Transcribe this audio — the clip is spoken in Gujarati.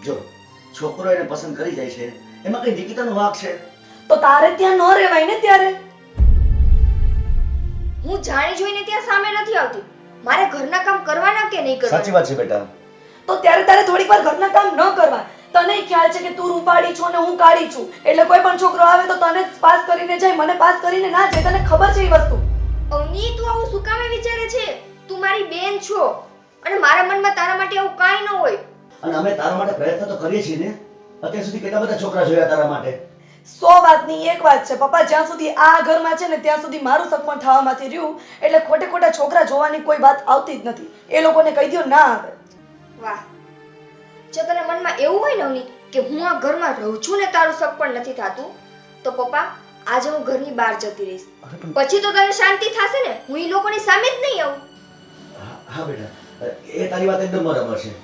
જો છોકરો એને પસંદ કરી જાય છે એમાં કઈ નિકિતાનો વાંક છે? તો તારે ત્યાં ન રહેવાય ને ત્યારે. હું જાણી જોઈને ત્યાં સામે નથી આવતી. મારે ઘરના કામ કરવાના કે નહીં સાચી કરવાના? વાત છે બેટા. તો ત્યારે તારે થોડીક વાર ઘરના કામ ન કરવા. તને ખ્યાલ છે કે તું રૂપાળી છો ને હું કાળી છું, એટલે કોઈ પણ છોકરો આવે તો તને જ પાસ કરીને જાય, મને પાસ કરીને ના જાય. તને ખબર છે એ વસ્તુ. અવની તું આવું શું કામે વિચારે છે? તું મારી બેન છો અને મારા મનમાં તારા માટે આવું કાંઈ ન હોય. અને અમે તારા માટે પ્રયત્ન તો કરીએ છીએ ને. અત્યાર સુધી કેટલા બધા છોકરા જોયા તારા માટે. 100 વાતની એક વાત છે પપ્પા, જ્યાં સુધી આ ઘરમાં છે ને ત્યાં સુધી મારું સપન થવામાંથી રહ્યું, એટલે ખોટે ખોટા છોકરા જોવાની કોઈ વાત આવતી જ નથી. એ લોકોને કહી દો ના આવે. વાહ, જો તને મનમાં એવું હોય ને અવની કે હું આ ઘરમાં રહું છું ને તારું સપન નથી થાતું, તો પપ્પા આજે હું ઘરની બહાર જતી રહીશ. પછી તો તને શાંતિ થશે ને. હું ઈ લોકોની સામે જ નહીં આવું. હા બેટા, એ તારી વાત એકદમ બરાબર છે.